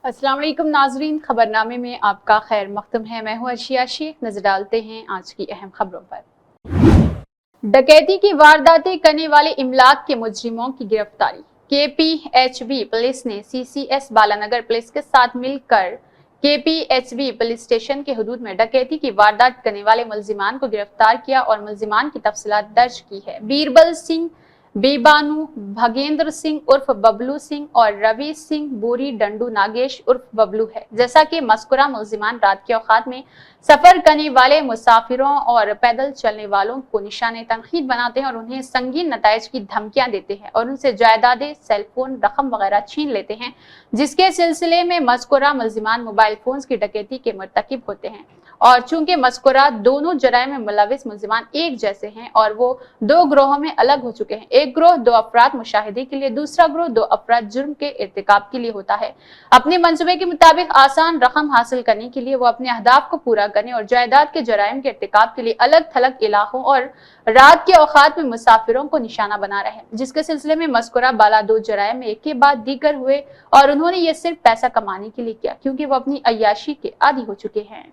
अस्सलाम वालेकुम नाजरीन, खबरनामे में आपका खैर मकदम है। मैं हूँ अर्शिया शेख। नजर डालते हैं आज की अहम खबरों पर। डकैती की वारदातें करने वाले इमलाक के मुजरिमों की गिरफ्तारी। KPHB पुलिस ने CCS बालानगर पुलिस के साथ मिलकर KPHB पुलिस स्टेशन के हुदूद में डकैती की वारदात करने वाले मुलजिमान को गिरफ्तार किया और मुलजिमान की तफसीलात दर्ज की है। बीरबल सिंह बेबानू, भगेंद्र सिंह उर्फ बबलू सिंह और रवि सिंह बोरी डंडू नागेश उर्फ बबलू है। जैसा कि मस्कुरा मुलजिमान रात के औकात में सफर करने वाले मुसाफिरों और पैदल चलने वालों को निशाने तनकीद बनाते हैं और उन्हें संगीन नताइज की धमकियां देते हैं और उनसे जायदादें, सेलफोन, रकम वगैरह छीन लेते हैं, जिसके सिलसिले में मस्कुरा मुलजिमान मोबाइल फोन की डकैती के मुर्तकिब होते हैं। और चूंकि मस्कुरा दोनों जराये में मुलविस मुलजिमान एक जैसे हैं और वो दो ग्रोहों में अलग हो चुके हैं। एक ग्रोह 2 अफराद मुशाहिदे के लिए, दूसरा ग्रोह 2 अफराद जुर्म के इर्तिकाब के लिए होता है। अपने मंसूबे के मुताबिक आसान रकम हासिल करने के लिए वो अपने अहदाफ को पूरा करने और जायदाद के जराइम के इर्तिकाब के लिए अलग थलग इलाकों और रात के औकात में मुसाफिरों को निशाना बना रहे, जिसके सिलसिले में मस्कुरा बाला 2 जराइम में एक के बाद दीगर हुए और उन्होंने ये सिर्फ पैसा कमाने के लिए किया, क्योंकि वो अपनी अय्याशी के आदी हो चुके हैं।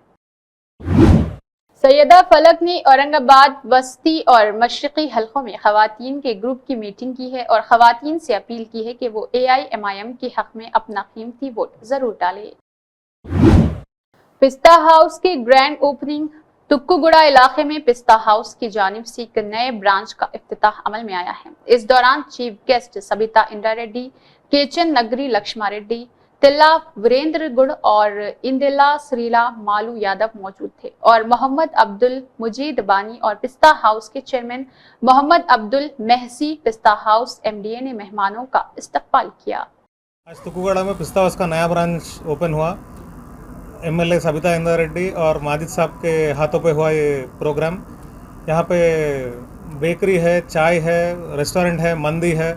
सैयदा फलक ने औरंगाबाद वस्ती और मशरकी हलकों में खवातीन के ग्रुप की मीटिंग की है और खवातीन से अपील की है कि वो AIMIM के हक में अपना कीमती वोट जरूर डालें। पिस्ता हाउस के ग्रैंड ओपनिंग। तुक्कुगुड़ा इलाके में पिस्ता हाउस की जानिब से एक नए ब्रांच का इफ्तिताह अमल में आया है। इस दौरान चीफ गेस्ट सबिता इंद्रा रेड्डी, केचन नगरी लक्ष्मा रेड्डी, तिल्ला वीरेंद्र गुड़ और इंदिला श्रीला मालू यादव मौजूद थे और मोहम्मद अब्दुल मुजीद बानी और पिस्ता हाउस के चेयरमैन मोहम्मद अब्दुल महसी पिस्ता हाउस MDA ने मेहमानों का इस्तकबाल किया। आज तुक्कुगड़ा में पिस्ता हाउस का नया ब्रांच ओपन हुआ। MLA सबिता इंद्रा रेड्डी और माजिद साहब के हाथों पे हुआ ये प्रोग्राम। यहाँ पे बेकरी है, चाय है, रेस्टोरेंट है, मंदी है।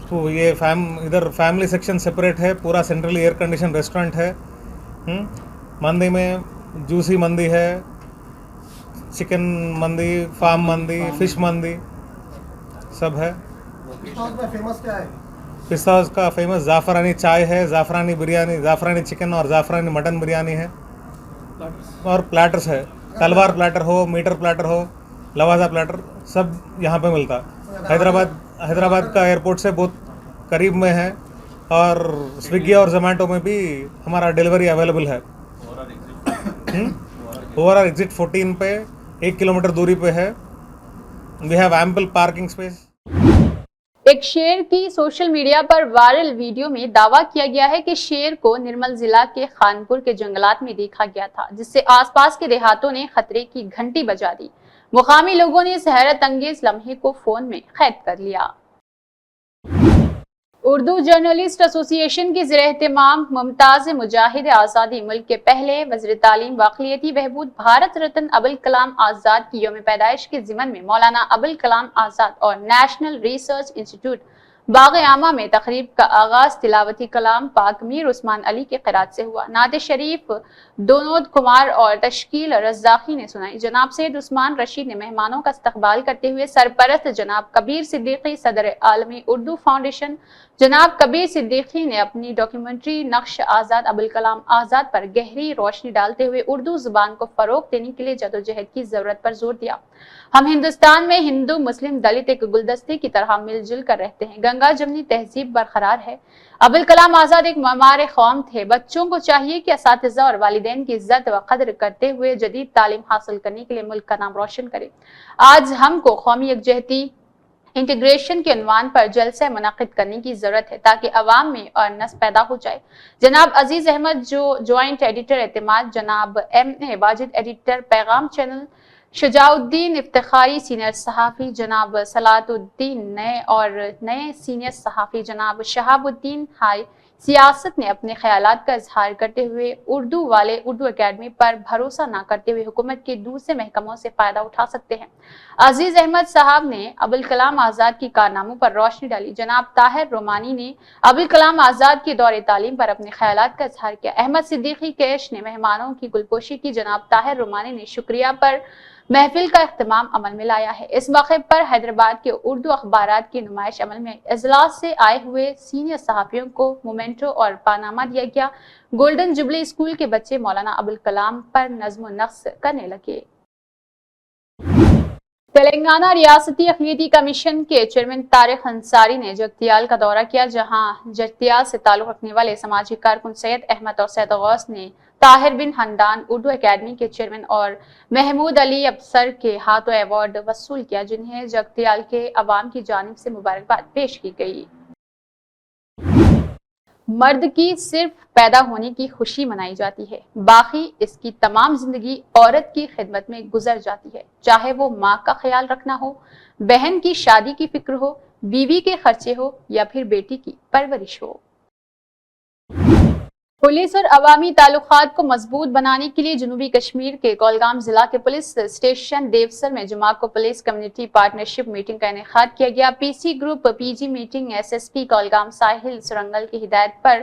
तो ये इधर फैमिली सेक्शन सेपरेट है, पूरा सेंट्रली एयर कंडीशन रेस्टोरेंट है। मंदी में जूसी मंदी है, चिकन मंदी, फार्म मंदी, फिश मंदी सब है। फेमस क्या है? पिस्ता हाउस का फेमस ज़ाफ़रानी चाय है, ज़ाफ़रानी बिरयानी, ज़ाफ़रानी चिकन और ज़ाफ़रानी मटन बिरयानी है और प्लेटर्स है। तलवार प्लेटर हो, मीटर प्लेटर हो, लवाजा प्लेटर, सब यहाँ पे मिलता है। हैदराबाद का एयरपोर्ट से बहुत करीब में है और स्विगी और जोमेटो में भी हमारा डिलीवरी अवेलेबल है। ओवरऑल एग्जिट 14 पे 1 किलोमीटर दूरी पे है। We have ample parking space. एक शेर की सोशल मीडिया पर वायरल वीडियो में दावा किया गया है कि शेर को निर्मल जिला के खानपुर के जंगलात में देखा गया था, जिससे आसपास के देहातों ने खतरे की घंटी बजा दी। मुकामी लोगों ने इस हैरत अंगेज लम्हे को फोन में कैद कर लिया। उर्दू जर्नलिस्ट एसोसिएशन की ज़ेर-ए-एहतमाम मुमताज़ मुजाहिद आज़ादी मुल्क के पहले वज़ीर तालीम वाक़ियती बहबूद भारत रत्न अबुल कलाम आज़ाद की यौम पैदाइश के ज़िमन में मौलाना अबुल कलाम आज़ाद और नेशनल रिसर्च इंस्टीट्यूट बाग़-ए-आमा में तक़रीब का आगाज़ तिलावती कलाम पाक मीर उस्मान अली के क़िरात से हुआ। नात शरीफ दोनोद कुमार और तश्कील रज़्ज़ाक़ी ने सुनाई। जनाब सैयद उस्मान रशीद ने मेहमानों का इस्तक़बाल करते हुए सरपरस्त जनाब कबीर सिद्दीकी सदर आलमी उर्दू फाउंडेशन जनाब कबीर सिद्दीकी ने अपनी डॉक्यूमेंट्री नक्श आज़ाद अबुल कलाम आज़ाद पर गहरी रोशनी डालते हुए उर्दू जुबान को फ़रोग़ देने के लिए जदोजहद की ज़रूरत पर जोर दिया। हम हिंदुस्तान में हिंदू, मुस्लिम, दलित एक गुलदस्ते की तरह मिलजुल कर रहते हैं। गंगा जमनी तहजीब बरकरार है। अबुल कलाम आज़ाद एक ममार कौम थे। बच्चों को चाहिए कि असातिज़ा और वालिदैन की इज्जत व कदर करते हुए जदीद तालीम हासिल करने के लिए मुल्क का नाम रोशन करें। आज हमको कौमी यकजहती इंटीग्रेशन के उन्वान पर जलसे मुनक़िद करने की जरूरत है ताकि अवाम में अवेयरनेस पैदा हो जाए। जनाब अजीज अहमद जो ज्वाइंट एडिटर एतमाद, जनाब MA वाजिद एडिटर पैगाम चैनल, शुजाउद्दीन इफ्तिखारी सीनियर सहाफ़ी, जनाब सलातुद्दीन नए सीनियर सहाफ़ी, जनाब शहाबुद्दीन हाई सियासत ने अपने ख्यालात का इजहार करते हुए उर्दू वाले उर्दू अकेडमी पर भरोसा न करते हुए हुकूमत के दूसरे महकमों से फायदा उठा सकते हैं। अजीज अहमद साहब ने अबुल कलाम आज़ाद की कारनामों पर रोशनी डाली। जनाब ताहिर रोमानी ने अबुल कलाम आज़ाद के दौरे तालीम पर अपने ख्यालात का इजहार किया। अहमद सिद्दीकी कैश ने मेहमानों की गुलपोशी की। जनाब ताहिर रोमानी ने शुक्रिया पर محفل کا اہتمام عمل میں لایا ہے۔ اس موقع پر حیدرآباد کے اردو اخبارات کی نمائش عمل میں اجلاس سے آئے ہوئے سینئر صحافیوں کو مومنٹو اور پانامہ دیا گیا۔ گولڈن جبلی اسکول کے بچے مولانا ابوالکلام پر نظم و نقش کرنے لگے۔ تلنگانہ ریاستی اقلیتی کمیشن کے چیئرمین طارق انصاری نے جگتیال کا دورہ کیا، جہاں جگتیال سے تعلق رکھنے والے سماجی کارکن سید احمد اور سید غوث نے طاہر بن حمدان اردو اکیڈمی کے چیئرمین اور محمود علی افسر کے ہاتھوں ایوارڈ وصول کیا، جنہیں جگتیال کے عوام کی جانب سے مبارکباد پیش کی گئی۔ مرد کی صرف پیدا ہونے کی خوشی منائی جاتی ہے، باقی اس کی تمام زندگی عورت کی خدمت میں گزر جاتی ہے، چاہے وہ ماں کا خیال رکھنا ہو، بہن کی شادی کی فکر ہو، بیوی کے خرچے ہو یا پھر بیٹی کی پرورش ہو۔ پولیس اور عوامی تعلقات کو مضبوط بنانے کے لیے جنوبی کشمیر کے کولگام ضلع کے پولیس اسٹیشن دیوسر میں جمعہ کو پولیس کمیونٹی پارٹنرشپ میٹنگ کا انعقاد کیا گیا۔ P C group P G meeting S S P Kulgam Sahil Sarangal کی ہدایت پر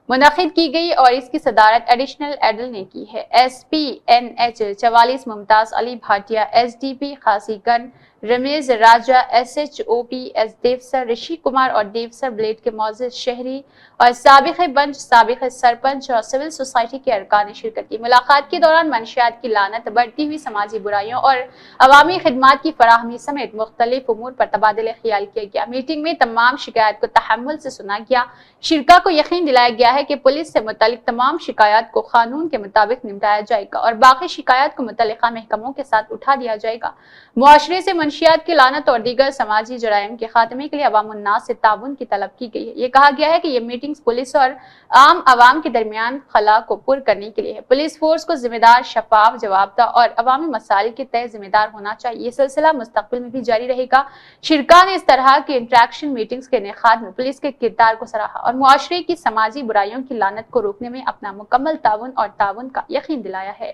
منعقد کی گئی اور اس کی صدارت ایڈیشنل ایڈل نے کی ہے۔ S P N H 44 Mumtaz Ali Bhatia, S D P Qazigund Ramiz Raja, S H O P S Devsar Rishi Kumar اور دیوسر بلیڈ کے معزز شہری اور سابق بنچ، سابق سرپنچ اور سول سوسائٹی کے ارکان نے شرکت کی۔ ملاقات کے دوران منشیات کی لعنت، بڑھتی ہوئی سماجی برائیوں اور عوامی خدمات کی فراہمی سمیت مختلف امور پر تبادلہ خیال کیا گیا۔ میٹنگ میں تمام شکایات کو تحمل سے سنا گیا۔ شرکا کو یقین دلایا گیا ہے کہ پولیس سے متعلق تمام شکایات کو قانون کے مطابق نمٹایا جائے گا اور باقی شکایات کو متعلقہ محکموں کے ساتھ اٹھا دیا جائے گا۔ معاشرے سے منشیات کی لعنت اور دیگر سماجی جرائم کے خاتمے کے لیے عوام الناس سے تعاون کی طلب کی گئی ہے۔ یہ کہا گیا ہے کہ یہ میٹنگز پولیس اور عام عوام کے درمیان خلا کو پر کرنے کے لیے ہے۔ پولیس فورس کو ذمہ دار، شفاف، جوابدہ اور عوامی مسائل کے تئیں ذمہ دار ہونا چاہیے۔ یہ سلسلہ مستقبل میں بھی جاری رہے گا۔ شرکا نے اس طرح کے انٹریکشن میٹنگز کے انعقاد میں پولیس کے کردار کو سراہا اور معاشرے کی سماجی برائیوں کی لعنت کو روکنے میں اپنا مکمل تعاون اور تعاون کا یقین دلایا ہے۔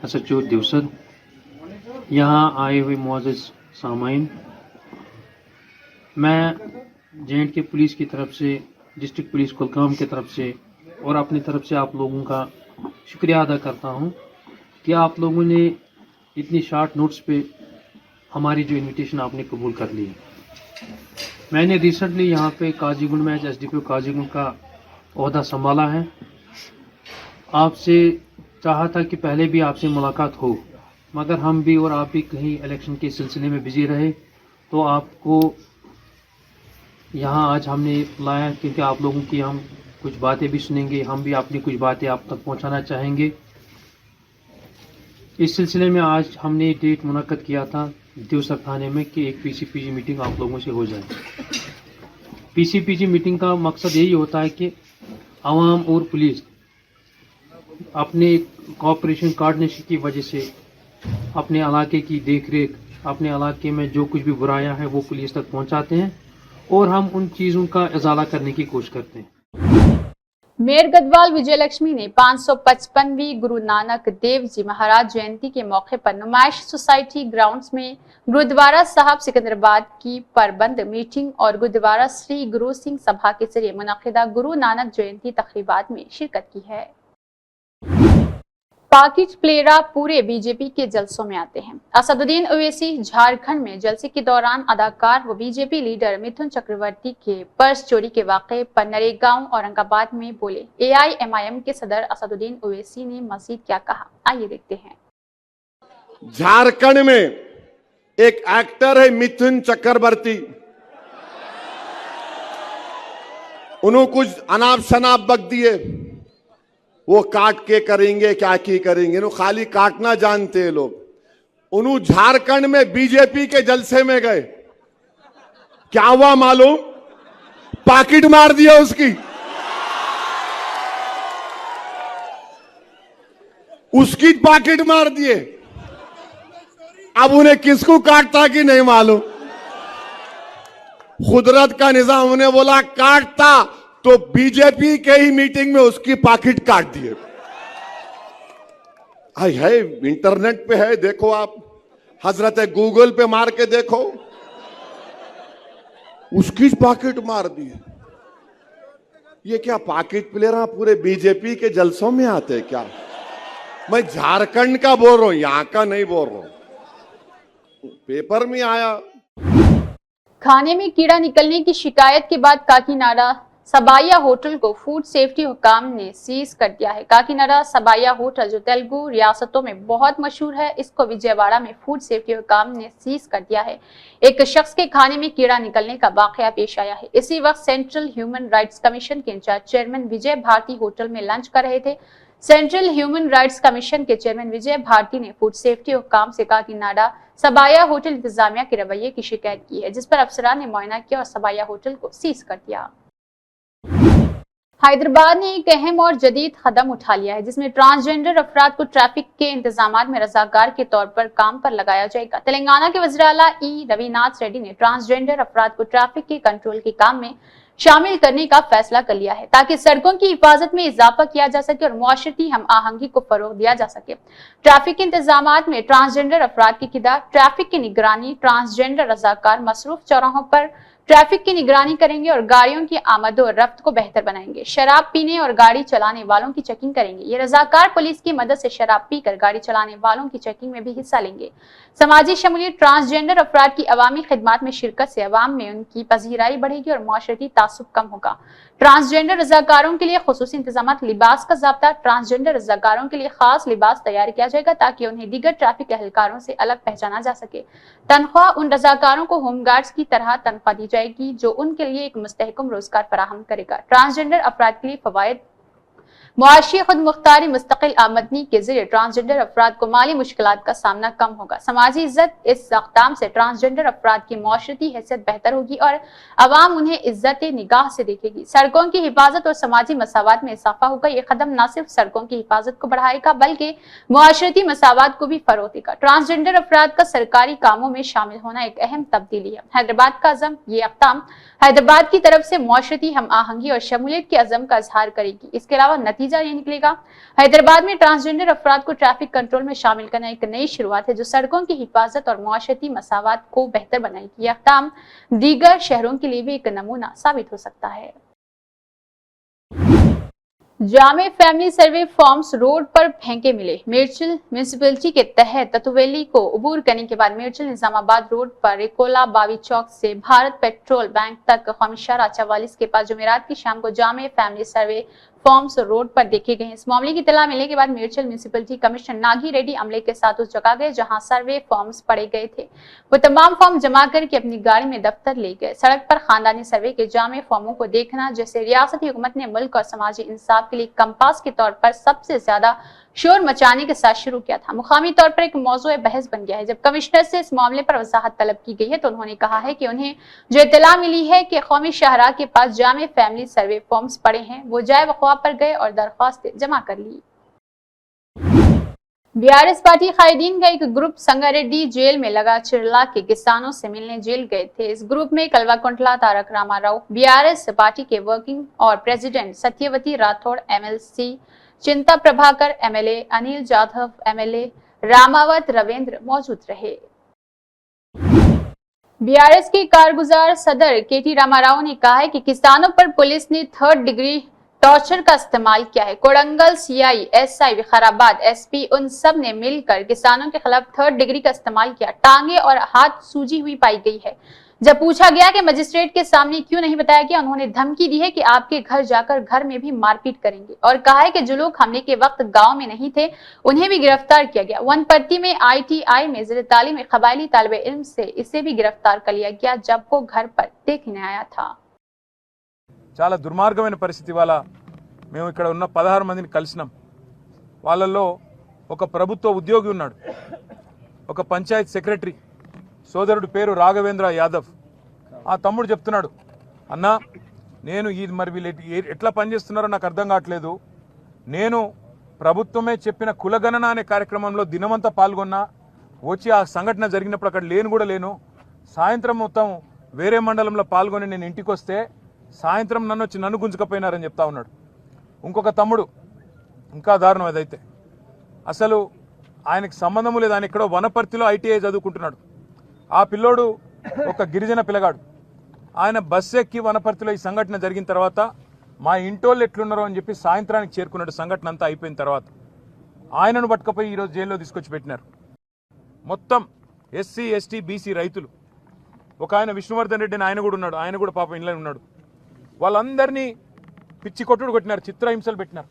SHO دیوسر، یہاں آئے ہوئے معزز سامعین، میں JNK پولیس کی طرف سے، ڈسٹرکٹ پولیس کولگام کی طرف سے اور اپنی طرف سے آپ لوگوں کا شکریہ ادا کرتا ہوں کہ آپ لوگوں نے اتنی شارٹ نوٹس پہ ہماری جو انویٹیشن آپ نے قبول کر لی۔ میں نے ریسنٹلی یہاں پہ قاضی گنڈ میں SDPO قاضی گنڈ کا عہدہ سنبھالا ہے۔ آپ سے چاہا تھا کہ پہلے بھی آپ سے ملاقات ہو، مگر ہم بھی اور آپ بھی کہیں الیکشن کے سلسلے میں بزی رہے، تو آپ کو یہاں آج ہم نے لایا کیونکہ آپ لوگوں کی ہم کچھ باتیں بھی سنیں گے، ہم بھی اپنی کچھ باتیں آپ تک پہنچانا چاہیں گے۔ اس سلسلے میں آج ہم نے ڈیٹ منعقد کیا تھا دیوسر تھانے میں کہ ایک PCPG میٹنگ آپ لوگوں سے ہو جائے۔ PCPG میٹنگ کا مقصد یہی ہوتا ہے کہ عوام اور پولیس اپنے کوآپریشن کارڈنیشن کی وجہ سے اپنے علاقے کی دیکھ ریکھ، اپنے علاقے میں جو کچھ بھی برائیاں ہیں وہ پولیس تک پہنچاتے ہیں اور ہم ان چیزوں کا ازالہ کرنے کی کوشش کرتے ہیں۔ میئر گدوال وجے لکشمی نے 555ویں گرو نانک دیو جی مہاراج جینتی کے موقع پر نمائش سوسائٹی گراؤنڈز میں گرودوارہ صاحب سکندرآباد کی پربند میٹنگ اور گرودوارہ سری گرو سنگھ سبھا کے ذریعے منعقدہ گرو نانک جینتی تقریبات میں شرکت کی ہے۔ پاکٹ پلیرا پورے بی جے پی کے جلسوں میں آتے ہیں۔ اسد الدین اویسی جھارکھنڈ میں جلسے کے دوران اداکار و B J P leader Mithun Chakraborty کے پرس چوری کے واقعے پر نریگاؤں اورنگ آباد میں بولے۔ AIMIM کے صدر اسد الدین اویسی نے مزید کیا کہا، آئیے دیکھتے ہیں۔ جھارکھنڈ میں ایک ایکٹر ہے متھن چکرورتی، انہوں کچھ اناپ شناپ بک دیے، وہ کاٹ کے کریں گے کیا کی کریں گے، انہوں خالی کاٹنا جانتے ہیں لوگ۔ انہوں جھارکھنڈ میں بی جے پی کے جلسے میں گئے، کیا ہوا معلوم؟ پاکٹ مار دیا اس کی، اس کی پاکٹ مار دیے۔ اب انہیں کس کو کاٹتا کہ نہیں معلوم، قدرت کا نظام، انہیں بولا کاٹتا تو بی جے پی کے ہی میٹنگ میں اس کی پاکٹ کاٹ دیے۔ ہے انٹرنیٹ پہ ہے، دیکھو آپ، حضرت گوگل پہ مار کے دیکھو، اس کی پاکٹ مار دی۔ یہ کیا پاکٹ پلیئر پورے بی جے پی کے جلسوں میں آتے کیا؟ मैं झारखंड का बोल रहा हूं, यहां का नहीं बोल रहा हूं, पेपर में आया। खाने में कीड़ा निकलने की शिकायत के बाद काकीनाडा सबाया होटल को फूड सेफ्टी हुकाम ने सीज कर दिया है। काकीनाडा सबाया होटल जो तेलुगु रियासतों में बहुत मशहूर है, इसको विजयवाड़ा में फूड सेफ्टी हुकाम ने सीज कर दिया है। एक शख्स के खाने में कीड़ा निकलने का वाकया पेश आया है। इसी वक्त सेंट्रल ह्यूमन राइट्स कमीशन के इंचार्ज चेयरमैन विजय भारती होटल में लंच कर रहे थे। सेंट्रल ह्यूमन राइट्स कमीशन के चेयरमैन विजय भारती ने फूड सेफ्टी हुकाम से काकीनाडा सबाया होटल इंतजामिया के रवैये की शिकायत की है, जिस पर अफसरान ने मुआयना किया और सबाया होटल को सीज कर दिया। हैदराबाद ने एक अहम और जदीद कदम उठा लिया है, जिसमें ट्रांसजेंडर अफराद को ट्रैफिक के इंतजामात में रजाकार के तौर पर काम पर लगाया जाएगा। तेलंगाना के वज़ीर आला ई रविनाथ रेड्डी ने ट्रांसजेंडर अफराद को ट्रैफिक के कंट्रोल के काम में शामिल करने का फैसला कर लिया है, ताकि सड़कों की हिफाजत में इजाफा किया जा सके और मुआशरती हम आहंगी को फरोग दिया जा सके। ट्रैफिक के इंतजामात में ट्रांसजेंडर अफराद की किरदार, ट्रैफिक की निगरानी, ट्रांसजेंडर रजाकार मसरूफ चौराहों पर ट्रैफिक की निगरानी करेंगे और गाड़ियों की आमद और रफ्त को बेहतर बनाएंगे। शराब पीने और गाड़ी चलाने वालों की चेकिंग करेंगे। ये रजाकार पुलिस की मदद से शराब पीकर गाड़ी चलाने वालों की चेकिंग में भी हिस्सा लेंगे। समाजी शमूलियत, ट्रांसजेंडर अफराद की अवामी खिदमात में शिरकत से अवाम में उनकी पजीराई बढ़ेगी और मुआशरती तासुब कम होगा। ट्रांसजेंडर रजाकारों के लिए खुसूसी इंतजामात, लिबास का ज़ाब्ता, ट्रांसजेंडर रजाकारों के लिए खास लिबास तैयार किया जाएगा ताकि उन्हें दीगर ट्रैफिक एहलकारों से अलग पहचाना जा सके। तनख्वाह उन रजाकारों को होमगार्ड्स की तरह तनख्वाह दी जाएगी, जो उनके लिए एक मुस्तहकम रोजगार फराहम करेगा। ट्रांसजेंडर अफराद के लिए फवायद, मुआशी खुद मुख्तारी मुस्तकिल आमदनी के जरिए ट्रांसजेंडर अफराद को माली मुश्किलात का सामना कम होगा। समाजी इज्जत, इस इक़दाम से ट्रांसजेंडर अफराद की मुआशरती हैसियत बेहतर होगी और अवाम उन्हें इज्जत निगाह से देखेगी। सड़कों की हिफाजत और समाजी मसावत में इजाफा होगा। ये कदम न सिर्फ सड़कों की हिफाजत को बढ़ाएगा बल्कि मुआशरती मसावत को भी फरोग देगा। ट्रांसजेंडर अफराद का सरकारी कामों में शामिल होना एक अहम तब्दीली है। हैदराबाद का अज़म, ये इक़दाम हैदराबाद की तरफ से मुआशरती हम आहंगी और शमूलियत के अज़म का इजहार करेगी। इसके अलावा नतीजा ये निकलेगा, हैदराबाद में ट्रांसजेंडर अफराद को ट्रैफिक कंट्रोल में शामिल करना एक नई शुरुआत है, जो सड़कों की हिफाजत और मुआशरती मसावत को बेहतर बनाएगी। यह इक़दाम दीगर शहरों के लिए भी एक नमूना साबित हो सकता है। जामे फैमिली सर्वे फॉर्म्स रोड पर फेंके मिले। मिर्चल म्यूनिसिपैलिटी के तहत ततुवेली को अबूर करने के बाद मिर्चल निजामाबाद रोड पर रिकोला बावी चौक से भारत पेट्रोल बैंक तक कौमी शाहराह 44 के पास जुमेरात की शाम को जामे फैमिली सर्वे फॉर्म्स रोड पर देखे गए। इस मामले की इत्तला मिलने के बाद मिर्चल म्यूनिसिपैलिटी कमिश्नर नागी रेड्डी अमले के साथ उस जगह गए जहां सर्वे फॉर्म्स पड़े गए थे। वो तमाम फॉर्म जमा करके अपनी गाड़ी में दफ्तर ले गए। सड़क पर खानदानी सर्वे के जामे फॉर्मों को देखना, जैसे रियासती हुकूमत ने मुल्क और समाजी इंसाफ के लिए कंपास के तौर पर सबसे ज्यादा शोर मचाने के साथ शुरू किया था, मुकामी तौर पर एक मौजूद बहस बन गया है। जब कमिश्नर से इस मामले पर वजाहत तलब की गई है तो उन्होंने कहा है कि उन्हें जो इत्तला मिली है कि कौमी शाहराह के पास जामे फैमिली सर्वे फॉर्म्स पड़े हैं, वो जाए वक़वा पर गए और दरख्वास्तें जमा कर ली। बीआरएस पार्टी कायदीन का एक ग्रुप संगारेड्डी जेल में लगा चिरला के किसानों से मिलने जेल गए थे। इस ग्रुप में कल्वाकुंटला तारक रामाराव बीआरएस पार्टी के वर्किंग और प्रेसिडेंट सत्यवती राठौड़, एमएलसी चिंता प्रभाकर, एमएलए अनिल जाधव, एमएलए रामावत रविंद्र मौजूद रहे। बीआरएस के कारगुजार सदर केटी रामाराव ने कहा है कि किसानों पर पुलिस ने 3rd डिग्री टॉर्चर का इस्तेमाल किया है। Kodangal CI, SI, Vikarabad SP, उन सब ने मिलकर किसानों के खिलाफ 3rd डिग्री का इस्तेमाल किया। टांगे और हाथ सूजी हुई पाई गई है। जब पूछा गया कि मजिस्ट्रेट के सामने क्यों नहीं बताया गया, उन्होंने धमकी दी है कि आपके घर जाकर घर में भी मारपीट करेंगे और कहा है कि जो लोग हमले के वक्त गांव में नहीं थे उन्हें भी गिरफ्तार किया गया। वनपट्टी में आईटीआई में ज़िले तालीम में कबायली तालिबे इल्म से इसे भी गिरफ्तार कर लिया गया जब वो घर पर देखने आया था। చాలా దుర్మార్గమైన పరిస్థితి వల్ల మేము ఇక్కడ ఉన్న 16 మందిని కలిసినాం. వాళ్ళల్లో ఒక ప్రభుత్వ ఉద్యోగి ఉన్నాడు, ఒక పంచాయత్ సెక్రటరీ సోదరుడు పేరు రాఘవేంద్ర యాదవ్. ఆ తమ్ముడు చెప్తున్నాడు, అన్నా నేను ఈ మరి వీళ్ళు ఎట్లా పనిచేస్తున్నారో నాకు అర్థం కావట్లేదు. నేను ప్రభుత్వమే చెప్పిన కులగణన అనే కార్యక్రమంలో దినమంతా పాల్గొన్నా, వచ్చి ఆ సంఘటన జరిగినప్పుడు అక్కడ లేను. సాయంత్రం మొత్తం వేరే మండలంలో పాల్గొని నేను ఇంటికి వస్తే సాయంత్రం నన్ను వచ్చి నన్ను గుంజుకపోయినారని చెప్తా ఉన్నాడు. ఇంకొక తమ్ముడు ఇంకా దారుణం ఏదైతే, అసలు ఆయనకు సంబంధం లేదు, ఆయన ఎక్కడో వనపర్తిలో ఐటీఐ చదువుకుంటున్నాడు. ఆ పిల్లోడు ఒక గిరిజన పిల్లగాడు. ఆయన బస్సు ఎక్కి వనపర్తిలో ఈ సంఘటన జరిగిన తర్వాత మా ఇంటోళ్ళు ఎట్లున్నారో అని చెప్పి సాయంత్రానికి చేరుకున్నాడు. సంఘటన అంతా అయిపోయిన తర్వాత ఆయనను పట్టుకపోయి ఈరోజు జైల్లో తీసుకొచ్చి పెట్టినారు. మొత్తం ఎస్సీ ఎస్టీ బీసీ రైతులు, ఒక ఆయన విష్ణువర్ధన్ రెడ్డి అని ఆయన కూడా ఉన్నాడు, ఆయన కూడా పాపం ఇంట్లో ఉన్నాడు. వాళ్ళందరినీ పిచ్చి కొట్టుడు కొట్టినారు, చిత్రహింసలు పెట్టినారు,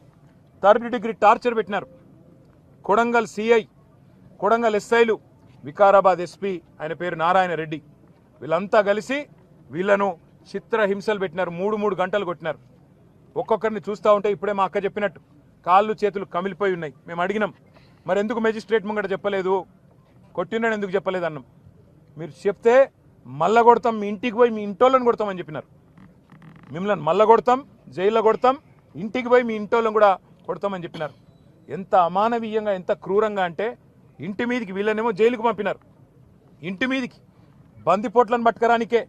3rd డిగ్రీ టార్చర్ పెట్టినారు. కొడంగల్ సిఐ, కొడంగల్ ఎస్ఐలు, వికారాబాద్ ఎస్పీ ఆయన పేరు నారాయణ రెడ్డి, వీళ్ళంతా కలిసి వీళ్ళను చిత్రహింసలు పెట్టినారు. 3 గంటలు కొట్టినారు. ఒక్కొక్కరిని చూస్తూ ఉంటే ఇప్పుడే మా అక్క చెప్పినట్టు కాళ్ళు చేతులు కమిలిపోయి ఉన్నాయి. మేము అడిగినాం, మరి ఎందుకు మెజిస్ట్రేట్ ముంగట చెప్పలేదు, కొట్టినాడు ఎందుకు చెప్పలేదు అన్నాం. మీరు చెప్తే మల్ల కొడతాం, మీ ఇంటికి పోయి మీ ఇంటోళ్ళని కొడతామని చెప్పినారు. మిమ్మల్ని మల్ల కొడతాం, జైల్లో కొడతాం, ఇంటికి పోయి మీ ఇంటోళ్ళని కూడా కొడతామని చెప్పినారు. ఎంత అమానవీయంగా, ఎంత క్రూరంగా అంటే ఇంటి మీదికి వీళ్ళనేమో జైలుకు పంపినారు. ఇంటి మీదికి బందిపోట్లను పట్టుకరానికే,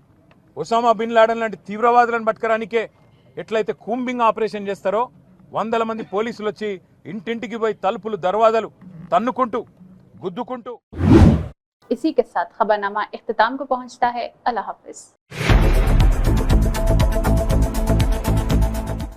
ఒసామా బిన్ లాడెన్ లాంటి తీవ్రవాదులను పట్టుకరానికే ఎట్లయితే కూంబింగ్ ఆపరేషన్ చేస్తారో 100 మంది పోలీసులు వచ్చి ఇంటింటికి పోయి తలుపులు దర్వాజాలు తన్నుకుంటూ గుద్దుకుంటూ. इसी के साथ खबरनामा इख्तिताम को पहुंचता है। अल्लाह हाफिज।